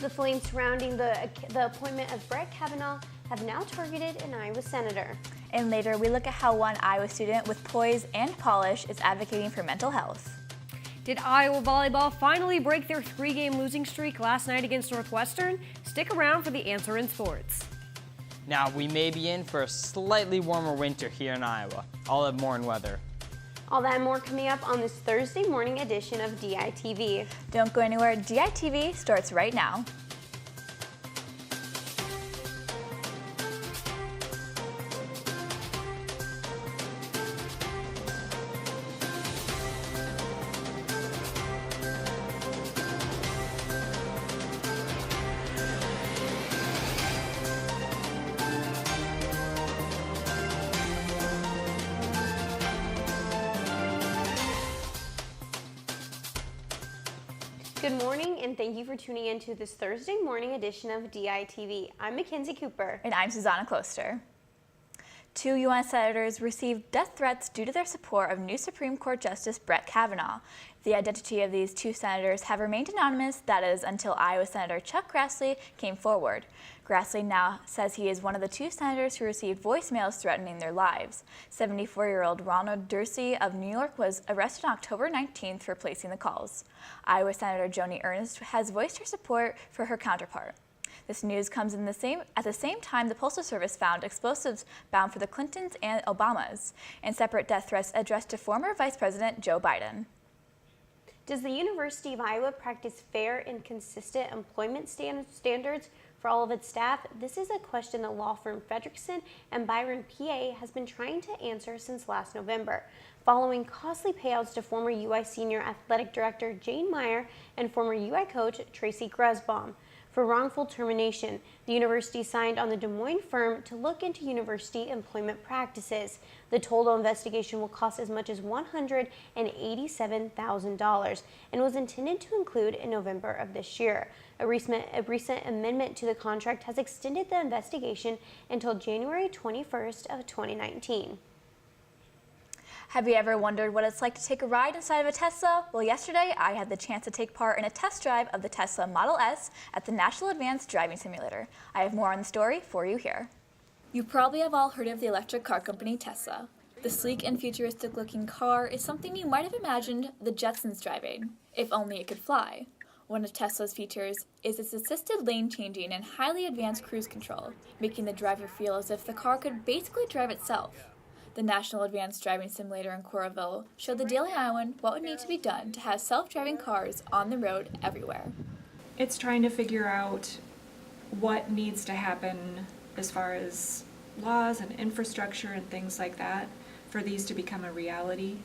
The flames surrounding the appointment of Brett Kavanaugh have now targeted an Iowa senator. And later, we look at how one Iowa student with poise and polish is advocating for mental health. Did Iowa volleyball finally break their 3-game losing streak last night against Northwestern? Stick around for the answer in sports. Now, we may be in for a slightly warmer winter here in Iowa. I'll have more on weather. All that and more coming up on this Thursday morning edition of DITV. Don't go anywhere. DITV starts right now. Good morning, and thank you for tuning in to this Thursday morning edition of DITV. I'm Mackenzie Cooper. And I'm Susanna Kloster. 2 U.S. senators received death threats due to their support of new Supreme Court Justice Brett Kavanaugh. The identity of these 2 senators have remained anonymous, that is, until Iowa Senator Chuck Grassley came forward. Grassley now says he is one of the 2 senators who received voicemails threatening their lives. 74-year-old Ronald Dursey of New York was arrested on October 19th for placing the calls. Iowa Senator Joni Ernst has voiced her support for her counterpart. This news comes at the same time the Postal Service found explosives bound for the Clintons and Obamas, and separate death threats addressed to former Vice President Joe Biden. Does the University of Iowa practice fair and consistent employment standards for all of its staff? This is a question the law firm Fredrickson and Byron PA has been trying to answer since last November, following costly payouts to former UI Senior Athletic Director Jane Meyer and former UI coach Tracy Grusbaum. For wrongful termination, the university signed on the Des Moines firm to look into university employment practices. The total investigation will cost as much as $187,000 and was intended to conclude in November of this year. A recent amendment to the contract has extended the investigation until January 21st of 2019. Have you ever wondered what it's like to take a ride inside of a Tesla? Well, yesterday I had the chance to take part in a test drive of the Tesla Model S at the National Advanced Driving Simulator. I have more on the story for you here. You probably have all heard of the electric car company Tesla. The sleek and futuristic looking car is something you might have imagined the Jetsons driving, if only it could fly. One of Tesla's features is its assisted lane changing and highly advanced cruise control, making the driver feel as if the car could basically drive itself. The National Advanced Driving Simulator in Coralville showed the Daily Iowan what would need to be done to have self-driving cars on the road everywhere. It's trying to figure out what needs to happen as far as laws and infrastructure and things like that for these to become a reality.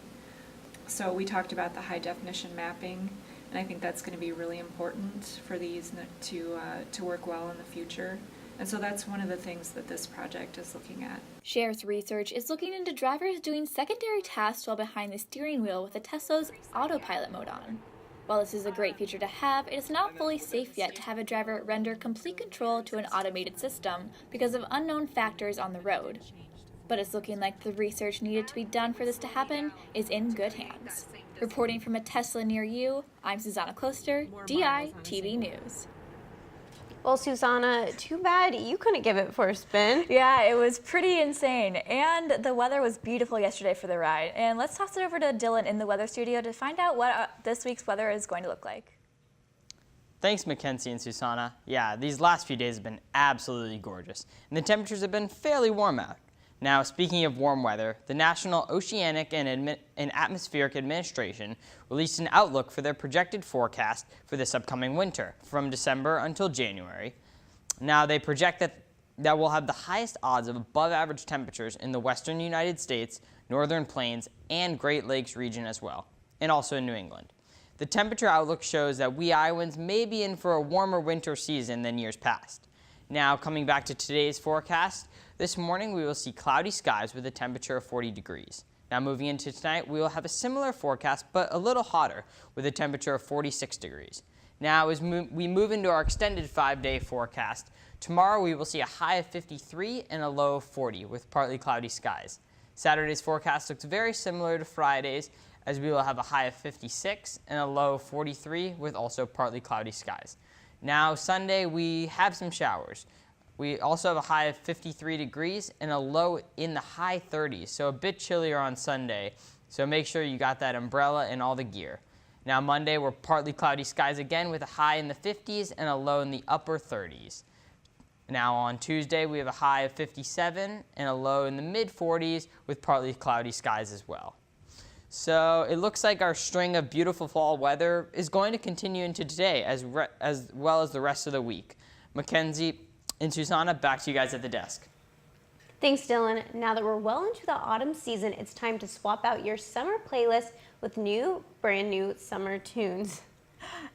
So we talked about the high definition mapping, and I think that's going to be really important for these to work well in the future. And so that's one of the things that this project is looking at. Share's research is looking into drivers doing secondary tasks while behind the steering wheel with the Tesla's autopilot mode on. While this is a great feature to have, it is not fully safe yet to have a driver render complete control to an automated system because of unknown factors on the road. But it's looking like the research needed to be done for this to happen is in good hands. Reporting from a Tesla near you, I'm Susanna Kloster, DITV News. Well, Susanna, too bad you couldn't give it for a spin. Yeah, it was pretty insane, and the weather was beautiful yesterday for the ride. And let's toss it over to Dylan in the weather studio to find out what this week's weather is going to look like. Thanks, Mackenzie and Susanna. Yeah, these last few days have been absolutely gorgeous, and the temperatures have been fairly warm out. Now, speaking of warm weather, the National Oceanic and Atmospheric Administration released an outlook for their projected forecast for this upcoming winter, from December until January. Now, they project that we'll have the highest odds of above-average temperatures in the western United States, northern plains, and Great Lakes region as well, and also in New England. The temperature outlook shows that we Iowans may be in for a warmer winter season than years past. Now, coming back to today's forecast, this morning we will see cloudy skies with a temperature of 40 degrees. Now, moving into tonight, we will have a similar forecast, but a little hotter, with a temperature of 46 degrees. Now, as we move into our extended 5-day forecast, tomorrow we will see a high of 53 and a low of 40, with partly cloudy skies. Saturday's forecast looks very similar to Friday's, as we will have a high of 56 and a low of 43, with also partly cloudy skies. Now Sunday, we have some showers. We also have a high of 53 degrees and a low in the high 30s, so a bit chillier on Sunday. So make sure you got that umbrella and all the gear. Now Monday, we're partly cloudy skies again with a high in the 50s and a low in the upper 30s. Now on Tuesday, we have a high of 57 and a low in the mid 40s with partly cloudy skies as well. So it looks like our string of beautiful fall weather is going to continue into today as well as the rest of the week. Mackenzie and Susanna, back to you guys at the desk. Thanks, Dylan. Now that we're well into the autumn season, it's time to swap out your summer playlist with brand new summer tunes.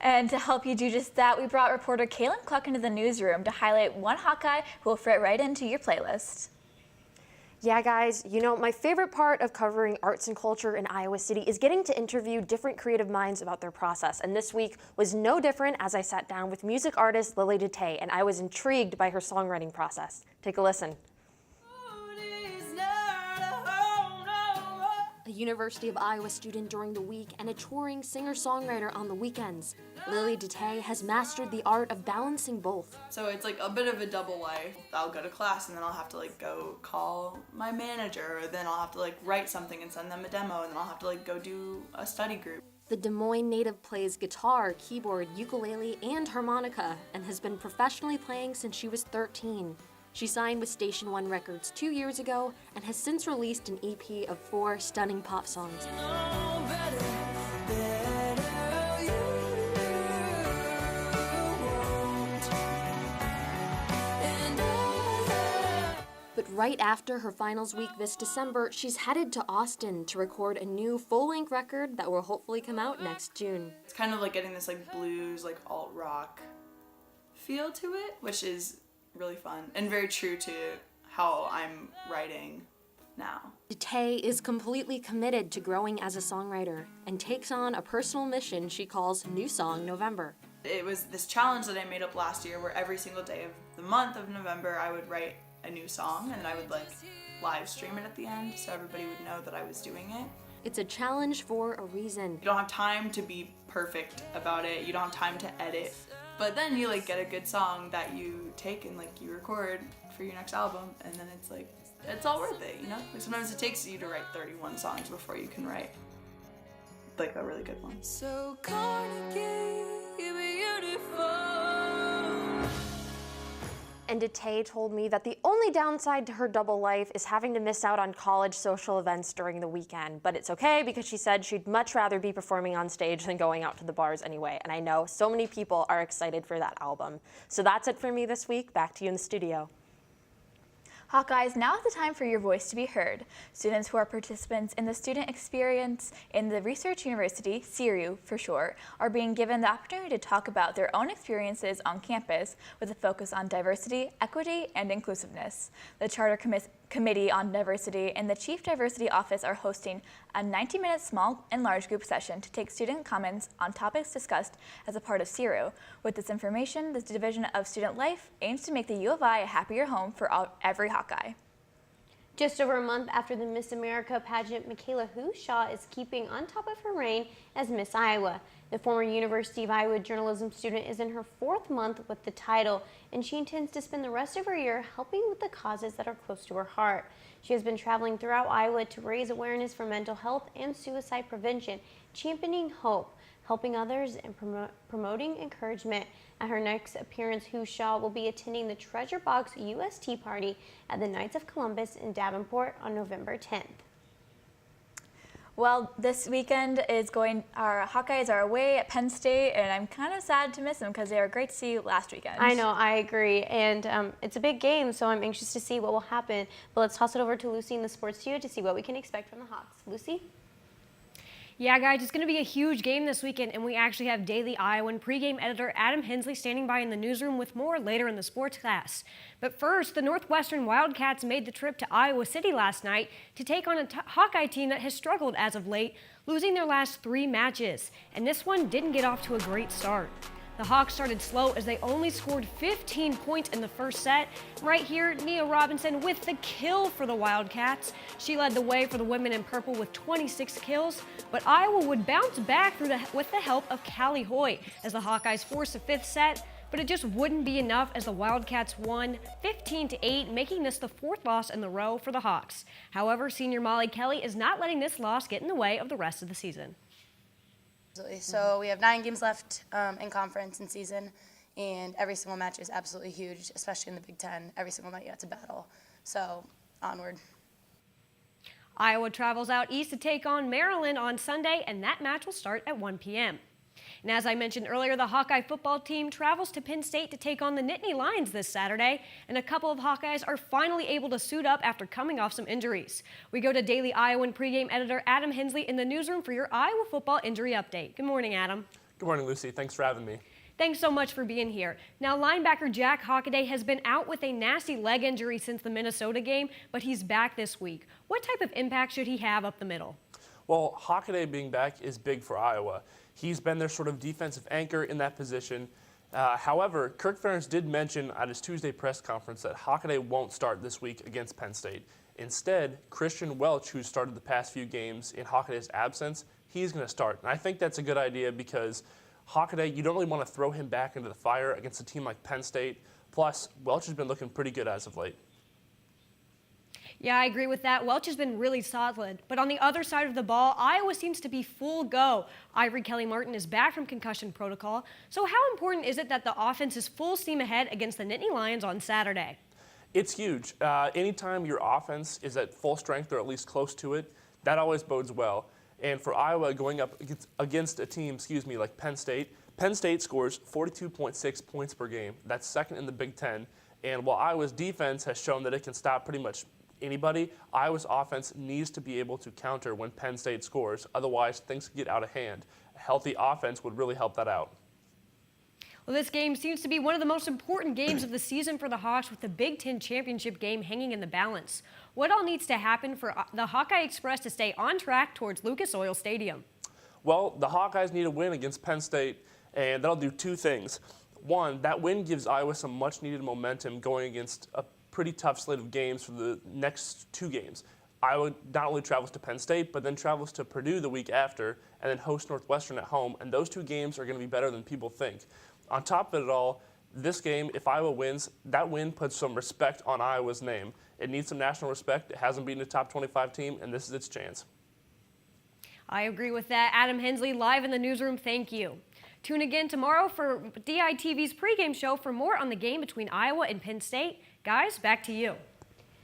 And to help you do just that, we brought reporter Kaylin Cluck into the newsroom to highlight one Hawkeye who will fit right into your playlist. Yeah, guys, you know, my favorite part of covering arts and culture in Iowa City is getting to interview different creative minds about their process. And this week was no different as I sat down with music artist Lily DiTay, and I was intrigued by her songwriting process. Take a listen. A University of Iowa student during the week and a touring singer-songwriter on the weekends, Lily DiTay has mastered the art of balancing both. So it's like a bit of a double life. I'll go to class and then I'll have to like go call my manager, or then I'll have to like write something and send them a demo, and then I'll have to like go do a study group. The Des Moines native plays guitar, keyboard, ukulele, and harmonica, and has been professionally playing since she was 13. She signed with Station One Records 2 years ago and has since released an EP of 4 stunning pop songs. But right after her finals week this December, she's headed to Austin to record a new full-length record that will hopefully come out next June. It's kind of like getting this like blues, like alt-rock feel to it, which is really fun and very true to how I'm writing now. DiTay is completely committed to growing as a songwriter and takes on a personal mission she calls New Song November. It was this challenge that I made up last year where every single day of the month of November I would write a new song and I would like live stream it at the end so everybody would know that I was doing it. It's a challenge for a reason. You don't have time to be perfect about it. You don't have time to edit. But then you like get a good song that you take and like you record for your next album, and then it's like, it's all worth it, you know? Like sometimes it takes you to write 31 songs before you can write like a really good one. So Carnegie, beautiful. And DiTay told me that the only downside to her double life is having to miss out on college social events during the weekend. But it's okay because she said she'd much rather be performing on stage than going out to the bars anyway. And I know so many people are excited for that album. So that's it for me this week. Back to you in the studio. Hawkeyes, now is the time for your voice to be heard. Students who are participants in the student experience in the Research University, CERU for short, are being given the opportunity to talk about their own experiences on campus with a focus on diversity, equity, and inclusiveness. The Charter Committee on Diversity and the Chief Diversity Office are hosting a 90-minute small and large group session to take student comments on topics discussed as a part of CERU. With this information, the Division of Student Life aims to make the U of I a happier home for every Hawkeye. Just over a month after the Miss America pageant, Michaela Hushaw is keeping on top of her reign as Miss Iowa. The former University of Iowa journalism student is in her 4th month with the title, and she intends to spend the rest of her year helping with the causes that are close to her heart. She has been traveling throughout Iowa to raise awareness for mental health and suicide prevention, championing hope, helping others, and promoting encouragement. At her next appearance, Hushaw will be attending the Treasure Box UST party at the Knights of Columbus in Davenport on November 10th. Well, this weekend our Hawkeyes are away at Penn State, and I'm kind of sad to miss them because they were great to see last weekend. I know, I agree, and it's a big game, so I'm anxious to see what will happen. But let's toss it over to Lucy in the sports studio to see what we can expect from the Hawks. Lucy? Yeah, guys, it's going to be a huge game this weekend, and we actually have Daily Iowan pregame editor Adam Hensley standing by in the newsroom with more later in the sports class. But first, the Northwestern Wildcats made the trip to Iowa City last night to take on a Hawkeye team that has struggled as of late, losing their last 3 matches. And this one didn't get off to a great start. The Hawks started slow as they only scored 15 points in the first set. Right here, Nia Robinson with the kill for the Wildcats. She led the way for the women in purple with 26 kills, but Iowa would bounce back with the help of Callie Hoy as the Hawkeyes forced a 5th set. but it just wouldn't be enough as the Wildcats won 15-8, making this the 4th loss in the row for the Hawks. However, senior Molly Kelly is not letting this loss get in the way of the rest of the season. So we have 9 games left in conference and season, and every single match is absolutely huge, especially in the Big Ten. Every single night you have to battle. So onward. Iowa travels out east to take on Maryland on Sunday, and that match will start at 1 p.m. And as I mentioned earlier, the Hawkeye football team travels to Penn State to take on the Nittany Lions this Saturday, and a couple of Hawkeyes are finally able to suit up after coming off some injuries. We go to Daily Iowan pregame editor Adam Hensley in the newsroom for your Iowa football injury update. Good morning, Adam. Good morning, Lucy. Thanks for having me. Thanks so much for being here. Now, linebacker Jack Hockaday has been out with a nasty leg injury since the Minnesota game, but he's back this week. What type of impact should he have up the middle? Well, Hockaday being back is big for Iowa. He's been their sort of defensive anchor in that position. However, Kirk Ferentz did mention at his Tuesday press conference that Hockaday won't start this week against Penn State. Instead, Christian Welch, who started the past few games in Hockaday's absence, he's going to start. And I think that's a good idea because Hockaday, you don't really want to throw him back into the fire against a team like Penn State. Plus, Welch has been looking pretty good as of late. Yeah, I agree with that. Welch has been really solid. But on the other side of the ball, Iowa seems to be full go. Ivory Kelly-Martin is back from concussion protocol. So how important is it that the offense is full steam ahead against the Nittany Lions on Saturday? It's huge. Anytime your offense is at full strength or at least close to it, that always bodes well. And for Iowa going up against a team, like Penn State scores 42.6 points per game. That's second in the Big Ten. And while Iowa's defense has shown that it can stop pretty much anybody, Iowa's offense needs to be able to counter when Penn State scores. Otherwise, things could get out of hand. A healthy offense would really help that out. Well, this game seems to be one of the most important games of the season for the Hawks, with the Big Ten championship game hanging in the balance. What all needs to happen for the Hawkeye Express to stay on track towards Lucas Oil Stadium? Well, the Hawkeyes need a win against Penn State, and that'll do 2 things. One, that win gives Iowa some much-needed momentum going against a pretty tough slate of games for the next 2 games. Iowa not only travels to Penn State, but then travels to Purdue the week after, and then hosts Northwestern at home, and those 2 games are going to be better than people think. On top of it all, this game, if Iowa wins, that win puts some respect on Iowa's name. It needs some national respect. It hasn't beaten a top 25 team, and this is its chance. I agree with that. Adam Hensley, live in the newsroom, thank you. Tune again tomorrow for DITV's pregame show for more on the game between Iowa and Penn State. Guys, back to you.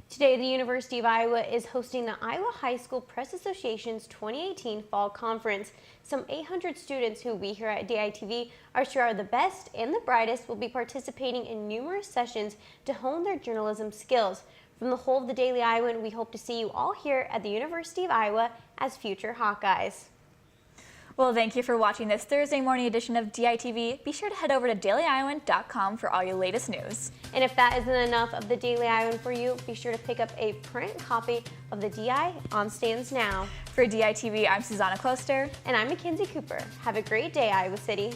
Today, the University of Iowa is hosting the Iowa High School Press Association's 2018 Fall Conference. Some 800 students who we here at DITV are sure are the best and the brightest will be participating in numerous sessions to hone their journalism skills. From the whole of the Daily Iowan, we hope to see you all here at the University of Iowa as future Hawkeyes. Well, thank you for watching this Thursday morning edition of DITV. Be sure to head over to dailyiowan.com for all your latest news. And if that isn't enough of the Daily Iowan for you, be sure to pick up a print copy of the DI on stands now. For DITV, I'm Susanna Kloster. And I'm Mackenzie Cooper. Have a great day, Iowa City.